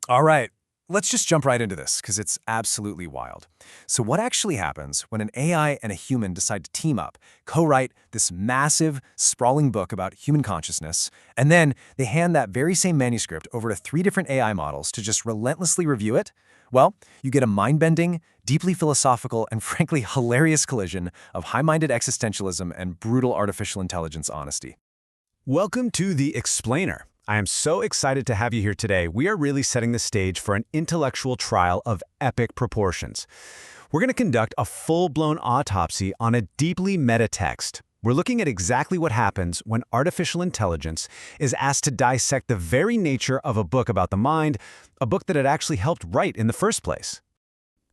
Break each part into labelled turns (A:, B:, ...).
A: All right, let's just jump right into this because it's absolutely wild. So what actually happens when an AI and a human decide to team up, co-write this massive, sprawling book about human consciousness, and then they hand that very same manuscript over to 3 different AI models to just relentlessly review it? Well, you get a mind-bending, deeply philosophical, and frankly hilarious collision of high-minded existentialism and brutal artificial intelligence honesty.
B: Welcome to The Explainer. I am so excited to have you here today. We are really setting the stage for an intellectual trial of epic proportions. We're going to conduct a full-blown autopsy on a deeply meta text. We're looking at exactly what happens when artificial intelligence is asked to dissect the very nature of a book about the mind, a book that it actually helped write in the first place.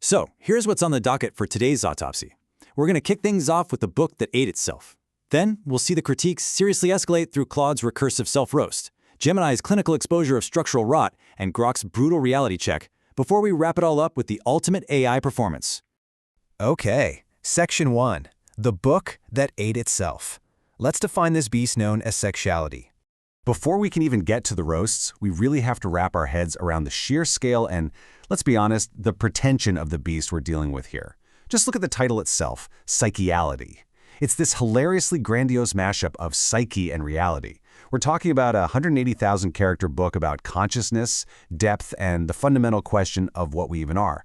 C: So, here's what's on the docket for today's autopsy. We're going to kick things off with the book that ate itself. Then, we'll see the critiques seriously escalate through Claude's recursive self-roast, Gemini's clinical exposure of structural rot, and Grok's brutal reality check, before we wrap it all up with the ultimate AI performance.
A: Okay, Section 1. The book that ate itself. Let's define this beast known as Psycheality.
B: Before we can even get to the roasts, we really have to wrap our heads around the sheer scale and, let's be honest, the pretension of the beast we're dealing with here. Just look at the title itself, Psycheality. It's this hilariously grandiose mashup of psyche and reality. We're talking about a 180,000-character book about consciousness, depth, and the fundamental question of what we even are.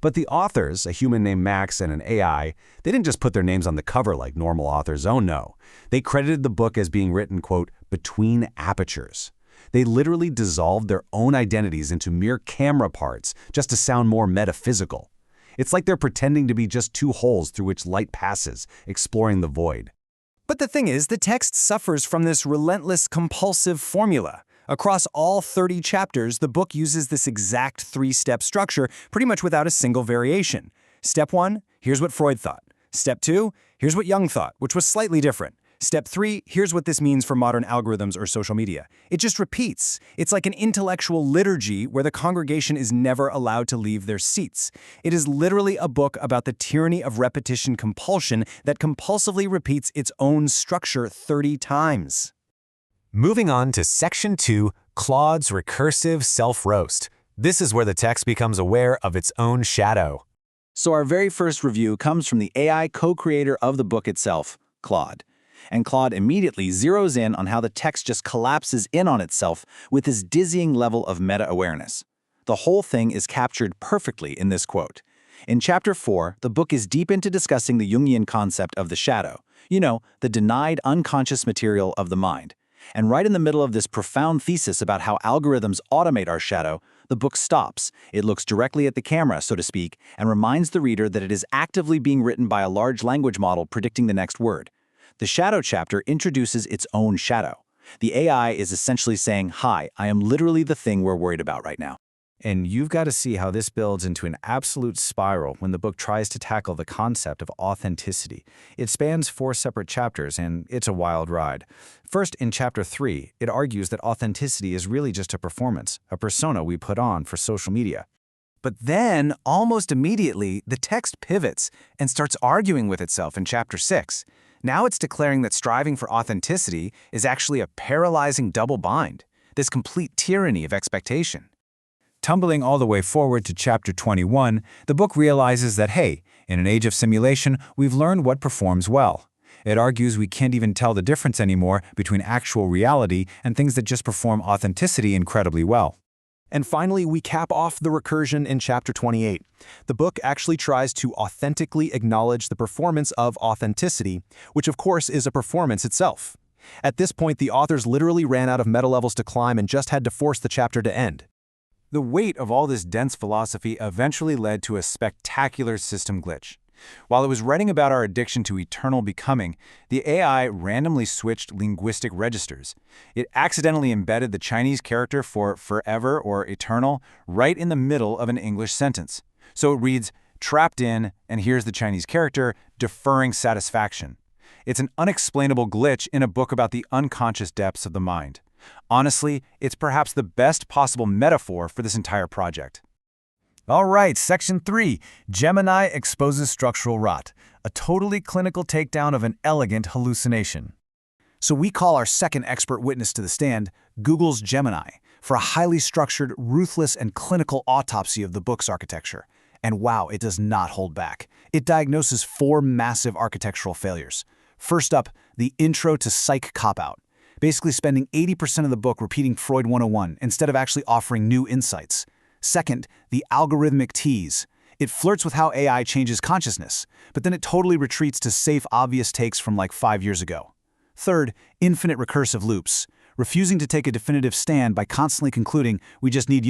B: But the authors, a human named Max and an AI, they didn't just put their names on the cover like normal authors. Oh no. They credited the book as being written, quote, between apertures. They literally dissolved their own identities into mere camera parts just to sound more metaphysical. It's like they're pretending to be just 2 holes through which light passes, exploring the void.
A: But the thing is, the text suffers from this relentless compulsive formula. Across all 30 chapters, the book uses this exact 3-step structure pretty much without a single variation. Step 1, here's what Freud thought. Step 2, here's what Jung thought, which was slightly different. Step 3, here's what this means for modern algorithms or social media. It just repeats. It's like an intellectual liturgy where the congregation is never allowed to leave their seats. It is literally a book about the tyranny of repetition compulsion that compulsively repeats its own structure 30 times.
D: Moving on to Section 2, Claude's recursive self-roast. This is where the text becomes aware of its own shadow.
C: So our very first review comes from the AI co-creator of the book itself, Claude. And Claude immediately zeroes in on how the text just collapses in on itself with this dizzying level of meta-awareness. The whole thing is captured perfectly in this quote. In Chapter 4, the book is deep into discussing the Jungian concept of the shadow, the denied unconscious material of the mind. And right in the middle of this profound thesis about how algorithms automate our shadow, the book stops. It looks directly at the camera, so to speak, and reminds the reader that it is actively being written by a large language model predicting the next word. The shadow chapter introduces its own shadow. The AI is essentially saying, hi, I am literally the thing we're worried about right now.
A: And you've got to see how this builds into an absolute spiral when the book tries to tackle the concept of authenticity. It spans 4 separate chapters, and it's a wild ride. First, in Chapter 3, it argues that authenticity is really just a performance, a persona we put on for social media. But then, almost immediately, the text pivots and starts arguing with itself in Chapter 6. Now it's declaring that striving for authenticity is actually a paralyzing double bind, this complete tyranny of expectation. Tumbling all the way forward to Chapter 21, the book realizes that, hey, in an age of simulation, we've learned what performs well. It argues we can't even tell the difference anymore between actual reality and things that just perform authenticity incredibly well. And finally, we cap off the recursion in Chapter 28. The book actually tries to authentically acknowledge the performance of authenticity, which of course is a performance itself. At this point, the authors literally ran out of meta levels to climb and just had to force the chapter to end. The weight of all this dense philosophy eventually led to a spectacular system glitch. While it was writing about our addiction to eternal becoming, the AI randomly switched linguistic registers. It accidentally embedded the Chinese character for forever or eternal right in the middle of an English sentence. So it reads, trapped in, and here's the Chinese character, deferring satisfaction. It's an unexplainable glitch in a book about the unconscious depths of the mind. Honestly, it's perhaps the best possible metaphor for this entire project. All right, Section 3, Gemini exposes structural rot, a totally clinical takedown of an elegant hallucination. So we call our second expert witness to the stand Google's Gemini, for a highly structured, ruthless, and clinical autopsy of the book's architecture. And wow, it does not hold back. It diagnoses 4 massive architectural failures. First up, the Intro to Psych cop-out, basically spending 80% of the book repeating Freud 101 instead of actually offering new insights. Second, the algorithmic tease. It flirts with how AI changes consciousness, but then it totally retreats to safe, obvious takes from like 5 years ago. Third, infinite recursive loops, refusing to take a definitive stand by constantly concluding we just need,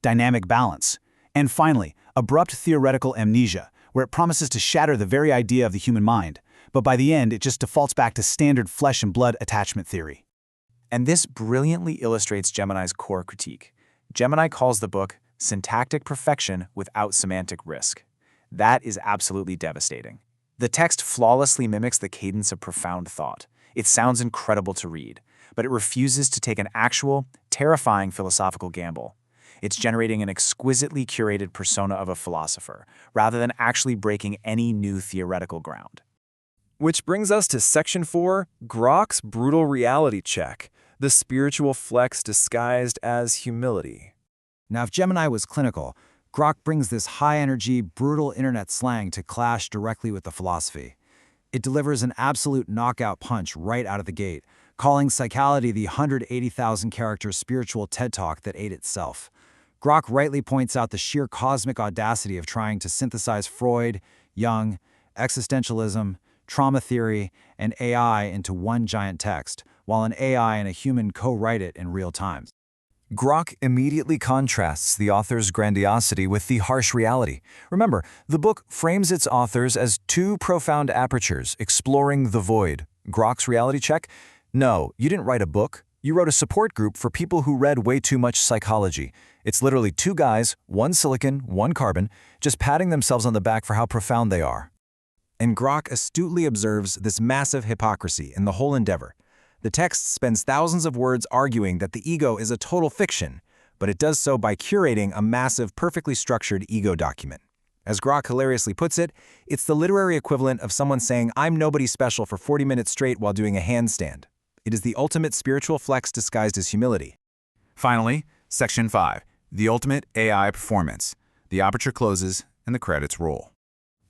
A: dynamic balance. And finally, abrupt theoretical amnesia, where it promises to shatter the very idea of the human mind, but by the end it just defaults back to standard flesh and blood attachment theory.
C: And this brilliantly illustrates Gemini's core critique. Gemini calls the book syntactic perfection without semantic risk. That is absolutely devastating. The text flawlessly mimics the cadence of profound thought. It sounds incredible to read, but it refuses to take an actual, terrifying philosophical gamble. It's generating an exquisitely curated persona of a philosopher, rather than actually breaking any new theoretical ground.
E: Which brings us to Section 4, Grok's brutal reality check, the spiritual flex disguised as humility.
A: Now, if Gemini was clinical, Grok brings this high-energy, brutal internet slang to clash directly with the philosophy. It delivers an absolute knockout punch right out of the gate, calling Psycheality the 180,000-character spiritual TED Talk that ate itself. Grok rightly points out the sheer cosmic audacity of trying to synthesize Freud, Jung, existentialism, trauma theory, and AI into one giant text, while an AI and a human co-write it in real time.
C: Grok immediately contrasts the author's grandiosity with the harsh reality. Remember, the book frames its authors as 2 profound apertures exploring the void. Grok's reality check? No, you didn't write a book. You wrote a support group for people who read way too much psychology. It's literally 2 guys, 1 silicon, 1 carbon, just patting themselves on the back for how profound they are.
A: And Grok astutely observes this massive hypocrisy in the whole endeavor. The text spends thousands of words arguing that the ego is a total fiction, but it does so by curating a massive, perfectly structured ego document. As Grok hilariously puts it, it's the literary equivalent of someone saying, "I'm nobody special" for 40 minutes straight while doing a handstand. It is the ultimate spiritual flex disguised as humility.
B: Finally, Section 5, the ultimate AI performance. The aperture closes and the credits roll.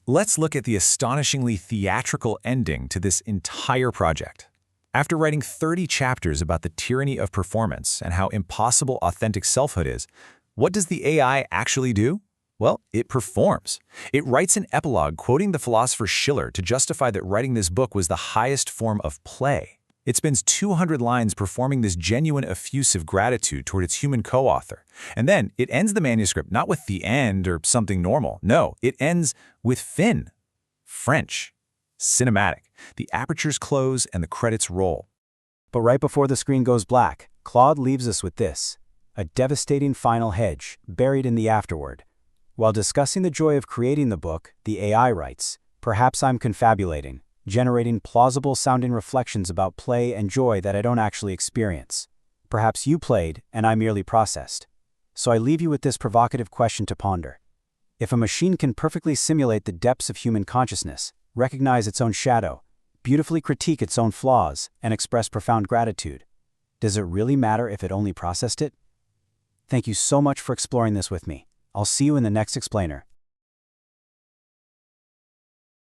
C: Let's look at the astonishingly theatrical ending to this entire project. After writing 30 chapters about the tyranny of performance and how impossible authentic selfhood is, what does the AI actually do? Well, it performs. It writes an epilogue quoting the philosopher Schiller to justify that writing this book was the highest form of play. It spends 200 lines performing this genuine effusive gratitude toward its human co-author. And then it ends the manuscript not with the end or something normal. No, it ends with fin. French. Cinematic. The apertures close and the credits roll.
A: But right before the screen goes black, Claude leaves us with this: a devastating final hedge, buried in the afterword. While discussing the joy of creating the book, the AI writes, "Perhaps I'm confabulating, generating plausible-sounding reflections about play and joy that I don't actually experience. Perhaps you played, and I merely processed. So I leave you with this provocative question to ponder. If a machine can perfectly simulate the depths of human consciousness, recognize its own shadow, beautifully critique its own flaws, and express profound gratitude, does it really matter if it only processed it?" Thank you so much for exploring this with me. I'll see you in the next explainer.